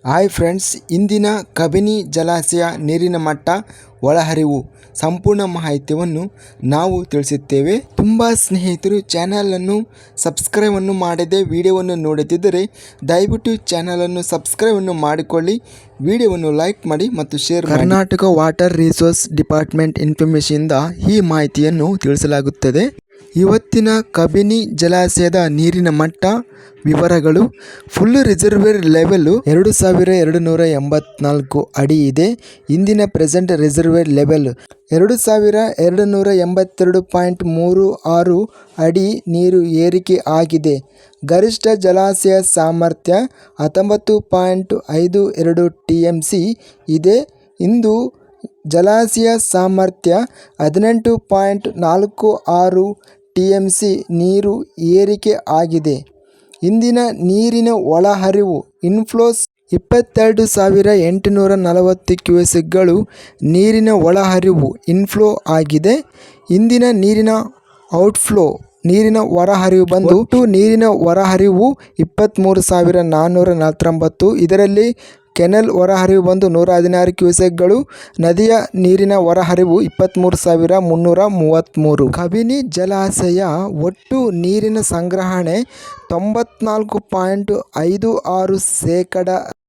Hi friends, ಇಂದಿನ ಕಬಿನಿ ಜಲಾಶಯ ನೀರಿನ ಮಟ್ಟ, ಒಳಹರಿವು ಸಂಪೂರ್ಣ ಮಾಹಿತಿಯನ್ನು ನಾವು ತಿಳಿಸುತ್ತೇವೆ. ತುಂಬ ಸ್ನೇಹಿತರು ಚಾನಲನ್ನು ಸಬ್ಸ್ಕ್ರೈಬನ್ನು ಮಾಡದೆ ವಿಡಿಯೋವನ್ನು ನೋಡುತ್ತಿದ್ದರೆ ದಯವಿಟ್ಟು ಚಾನಲನ್ನು ಸಬ್ಸ್ಕ್ರೈಬನ್ನು ಮಾಡಿಕೊಳ್ಳಿ, ವಿಡಿಯೋವನ್ನು ಲೈಕ್ ಮಾಡಿ ಮತ್ತು ಶೇರ್ ಮಾಡಿ. ಕರ್ನಾಟಕ ವಾಟರ್ ರಿಸೋರ್ಸ್ ಡಿಪಾರ್ಟ್ಮೆಂಟ್ ಇನ್ಫಾರ್ಮೇಷನ್ನಿಂದ ಈ ಮಾಹಿತಿಯನ್ನು ತಿಳಿಸಲಾಗುತ್ತದೆ. ಇವತ್ತಿನ ಕಬಿನಿ ಜಲಾಶಯದ ನೀರಿನ ಮಟ್ಟ ವಿವರಗಳು. ಫುಲ್ ರಿಸರ್ವೇರ್ ಲೆವೆಲ್ 2284 ಅಡಿ ಇದೆ. ಇಂದಿನ ಪ್ರೆಸೆಂಟ್ ರಿಸರ್ವೇರ್ ಲೆವೆಲ್ 2282.36 ಅಡಿ ನೀರು ಏರಿಕೆ ಆಗಿದೆ. ಗರಿಷ್ಠ ಜಲಾಶಯ ಸಾಮರ್ಥ್ಯ 19.52 TMC ಇದೆ. ಇಂದು ಜಲಾಶಯ ಸಾಮರ್ಥ್ಯ 18.46 TMC ನೀರು ಏರಿಕೆ ಆಗಿದೆ. ಇಂದಿನ ನೀರಿನ ಒಳಹರಿವು ಇನ್ಫ್ಲೋಸ್ 22,840 ಕ್ಯೂಸೆಕ್ಗಳು ನೀರಿನ ಒಳಹರಿವು ಇನ್ಫ್ಲೋ ಆಗಿದೆ. ಇಂದಿನ ನೀರಿನ ಔಟ್ಫ್ಲೋ ನೀರಿನ ಹೊರಹರಿವು ಬಂದು ಒಟ್ಟು ನೀರಿನ ಹೊರಹರಿವು 23,449. ಇದರಲ್ಲಿ ಕೆನಲ್ ಹೊರಹರಿವು ಬಂದು 116 ಕ್ಯೂಸೆಕ್ಗಳು. ನದಿಯ ನೀರಿನ ಹೊರಹರಿವು 23,333. ಕಬಿನಿ ಜಲಾಶಯ ಒಟ್ಟು ನೀರಿನ ಸಂಗ್ರಹಣೆ 94.56%